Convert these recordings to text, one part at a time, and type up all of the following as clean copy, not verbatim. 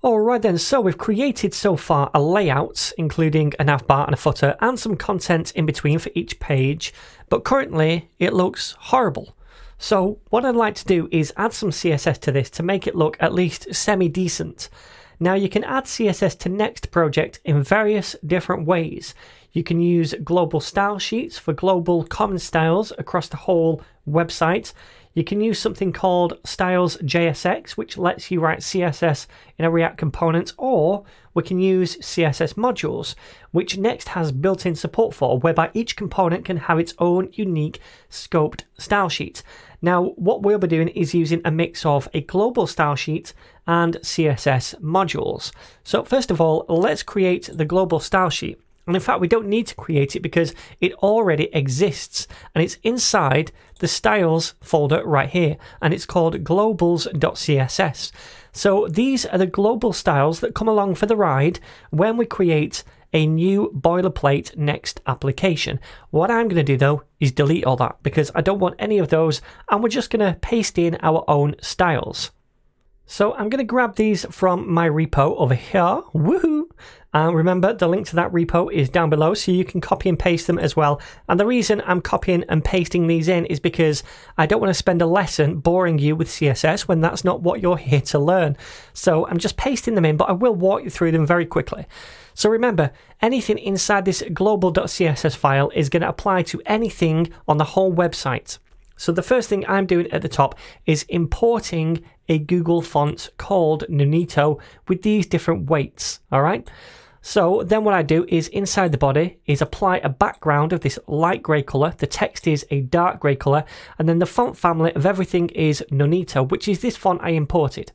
Alright then, so we've created so far a layout, including a nav bar and a footer, and some content in between for each page, but currently it looks horrible. So what I'd like to do is add some CSS to this to make it look at least semi-decent. Now you can add CSS to Next project in various different ways. You can use global style sheets for global common styles across the whole website. You can use something called Styles.js, which lets you write CSS in a React component, or we can use CSS Modules, which Next has built-in support for, whereby each component can have its own unique scoped style sheet. Now, what we'll be doing is using a mix of a global style sheet and CSS modules. So first of all, let's create the global style sheet. And in fact, we don't need to create it because it already exists, and it's inside the styles folder right here, and it's called globals.css. So these are the global styles that come along for the ride when we create a new boilerplate Next application. What I'm going to do though is delete all that because I don't want any of those, and we're just going to paste in our own styles. So I'm going to grab these from my repo over here. Woohoo! And remember, the link to that repo is down below, so you can copy and paste them as well. And the reason I'm copying and pasting these in is because I don't want to spend a lesson boring you with CSS when that's not what you're here to learn. So I'm just pasting them in, but I will walk you through them very quickly. So remember, anything inside this global.css file is going to apply to anything on the whole website. So the first thing I'm doing at the top is importing a Google font called Nunito with these different weights, all right? So then what I do is inside the body is apply a background of this light grey colour, the text is a dark grey colour, and then the font family of everything is Nunito, which is this font I imported.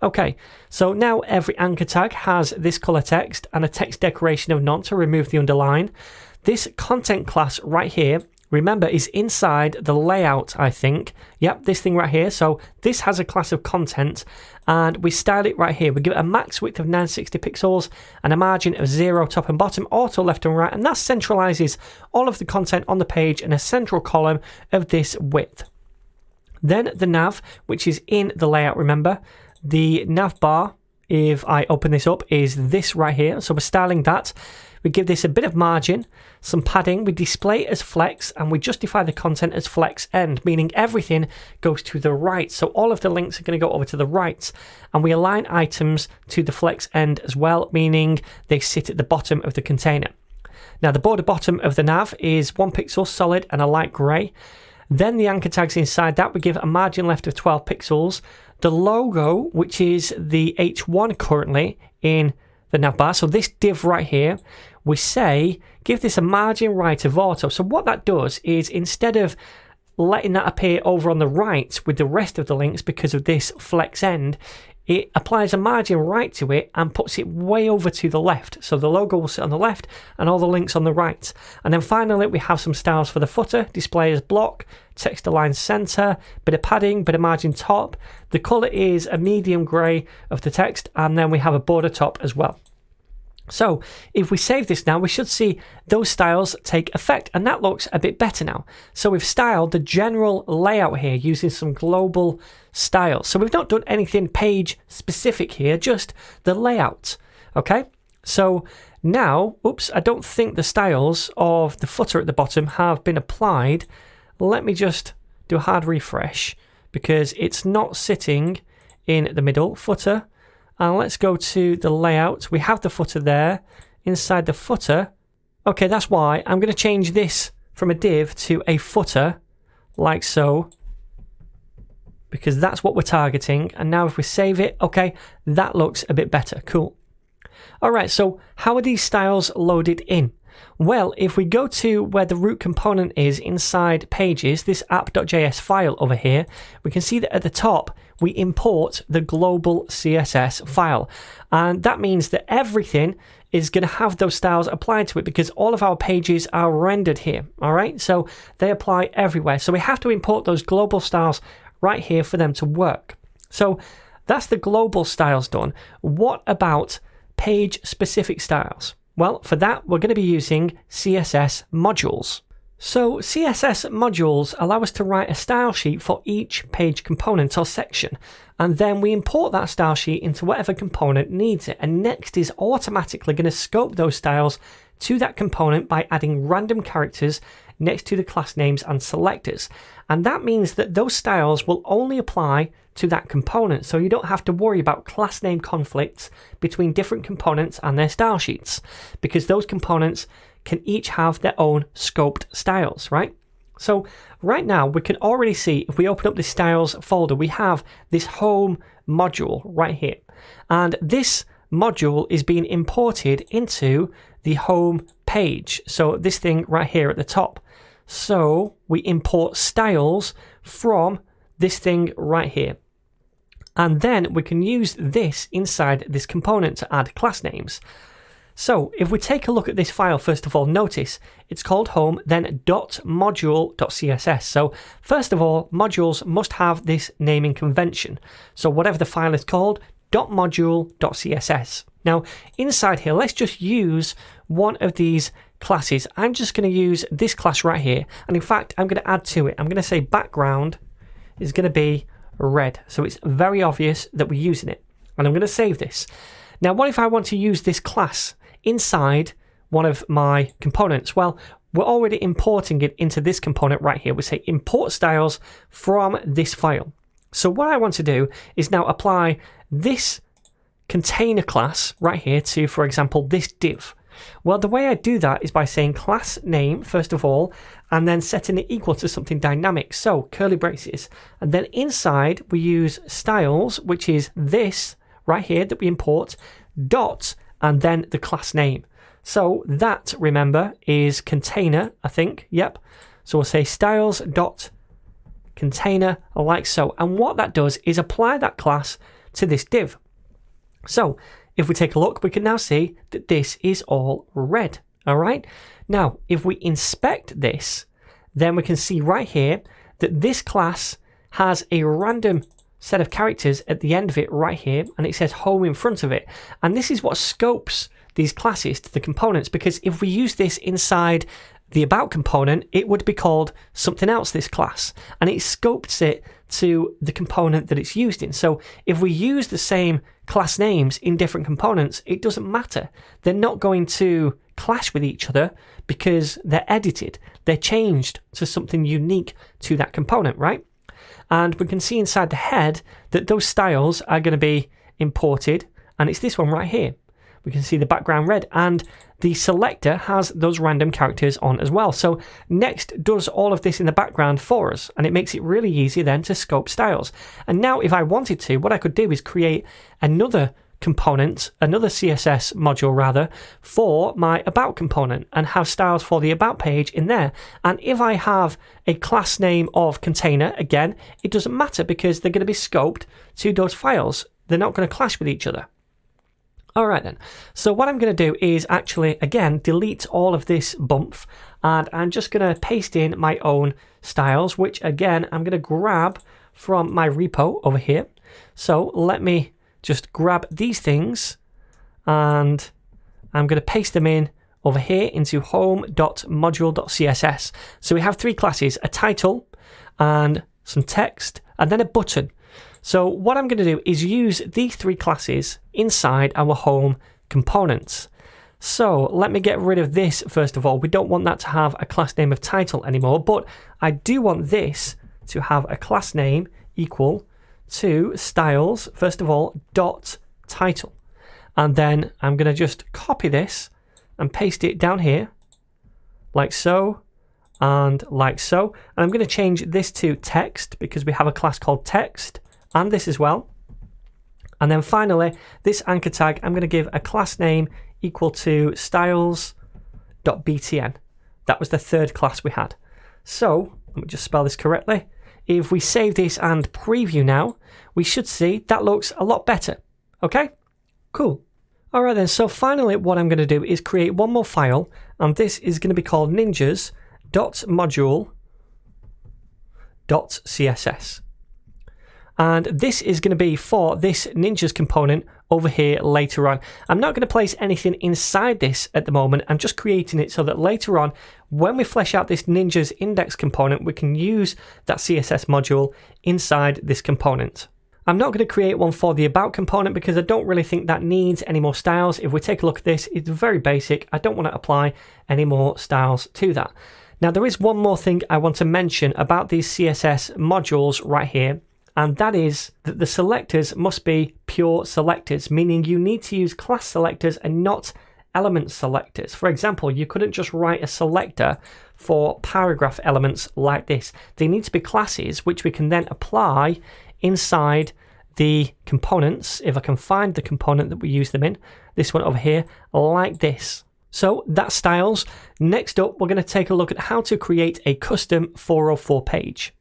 Okay, so now every anchor tag has this colour text and a text decoration of none to remove the underline. This content class right here, remember, is inside the layout, I think. Yep, this thing right here. So this has a class of content, and we style it right here. We give it a max width of 960 pixels and a margin of 0 top and bottom, auto left and right, and that centralizes all of the content on the page in a central column of this width. Then the nav, which is in the layout, remember. The nav bar, if I open this up, is this right here. So we're styling that. We give this a bit of margin, some padding, we display it as flex, and we justify the content as flex end, meaning everything goes to the right. So all of the links are going to go over to the right, and we align items to the flex end as well, meaning they sit at the bottom of the container. Now the border bottom of the nav is 1 pixel solid and a light grey. Then the anchor tags inside that, we give a margin left of 12 pixels. The logo, which is the H1 currently in the navbar, so this div right here, we say give this a margin right of auto. So what that does is, instead of letting that appear over on the right with the rest of the links because of this flex end, it applies a margin right to it and puts it way over to the left. So the logo will sit on the left and all the links on the right. And then finally we have some styles for the footer, display as block, text align center, bit of padding, bit of margin top. The color is a medium gray of the text, and then we have a border top as well. So if we save this now, we should see those styles take effect, and that looks a bit better now. So we've styled the general layout here using some global styles. So we've not done anything page specific here, just the layout. Okay, so now, oops, I don't think the styles of the footer at the bottom have been applied. Let me just do a hard refresh because it's not sitting in the middle. Footer. And let's go to the layout. We have the footer there. Inside the footer, okay, that's why I'm going to change this from a div to a footer, like so, because that's what we're targeting. And now if we save it, okay, that looks a bit better. Cool. All right, so how are these styles loaded in? Well, if we go to where the root component is inside pages, this app.js file over here, we can see that at the top we import the global CSS file. And that means that everything is going to have those styles applied to it because all of our pages are rendered here. All right, so they apply everywhere. So we have to import those global styles right here for them to work. So that's the global styles done. What about page specific styles? Well, for that, we're going to be using CSS Modules. So CSS modules allow us to write a style sheet for each page component or section, and then we import that style sheet into whatever component needs it, and Next is automatically going to scope those styles to that component by adding random characters next to the class names and selectors. And that means that those styles will only apply to that component, so you don't have to worry about class name conflicts between different components and their style sheets, because those components can each have their own scoped styles, right? So right now we can already see, if we open up the styles folder, we have this home module right here, and this module is being imported into the home page, so this thing right here at the top. So we import styles from this thing right here, and then we can use this inside this component to add class names. So if we take a look at this file, first of all, notice it's called home, then .module.css. So first of all, modules must have this naming convention. So whatever the file is called, .module.css. Now inside here, let's just use one of these classes. I'm just going to use this class right here, and in fact I'm going to add to it. I'm going to say background is going to be red, so it's very obvious that we're using it, and I'm going to save this. Now what if I want to use this class inside one of my components? Well, we're already importing it into this component right here. We say import styles from this file. So what I want to do is now apply this container class right here to, for example, this div. Well, the way I do that is by saying class name first of all, and then setting it equal to something dynamic, so curly braces, and then inside we use styles, which is this right here that we import, dot, and then the class name. So that, remember, is container, I think. Yep. So we'll say styles dot container, like so. And what that does is apply that class to this div. So if we take a look, we can now see that this is all red. All right. Now, if we inspect this, then we can see right here that this class has a random set of characters at the end of it right here, and it says home in front of it. And this is what scopes these classes to the components, because if we use this inside the about component, it would be called something else, this class, and it scopes it to the component that it's used in. So if we use the same class names in different components, it doesn't matter. They're not going to clash with each other because they're edited. They're changed to something unique to that component, right? And we can see inside the head that those styles are going to be imported, and it's this one right here. We can see the background red, and the selector has those random characters on as well. So Next does all of this in the background for us, and it makes it really easy then to scope styles. And now if I wanted to, what I could do is create another component, another CSS module rather, for my about component, and have styles for the about page in there. And if I have a class name of container, again, it doesn't matter because they're going to be scoped to those files. They're not going to clash with each other. All right then, so what I'm going to do is actually, again, delete all of this bump, and I'm just going to paste in my own styles, which again, I'm going to grab from my repo over here. So let me just grab these things, and I'm going to paste them in over here into home.module.css. So we have three classes, a title and some text, and then a button. So what I'm going to do is use these three classes inside our home components. So let me get rid of this first of all. We don't want that to have a class name of title anymore, but I do want this to have a class name equal to styles, first of all, dot title. And then I'm going to just copy this and paste it down here, like so, and like so. And I'm going to change this to text because we have a class called text, and this as well. And then finally, this anchor tag, I'm going to give a class name equal to styles.btn. That was the third class we had. So let me just spell this correctly. If we save this and preview now, we should see that looks a lot better. Okay, cool. All right then, so finally what I'm going to do is create one more file, and this is going to be called ninjas.module.css. And this is going to be for this ninjas component over here later on. I'm not going to place anything inside this at the moment. I'm just creating it so that later on, when we flesh out this ninjas index component, we can use that CSS module inside this component. I'm not going to create one for the about component because I don't really think that needs any more styles. If we take a look at this, it's very basic. I don't want to apply any more styles to that. Now, there is one more thing I want to mention about these CSS modules right here. And that is that the selectors must be pure selectors, meaning you need to use class selectors and not element selectors. For example, you couldn't just write a selector for paragraph elements like this. They need to be classes, which we can then apply inside the components. If I can find the component that we use them in, this one over here, like this. So that's styles. Next up, we're going to take a look at how to create a custom 404 page.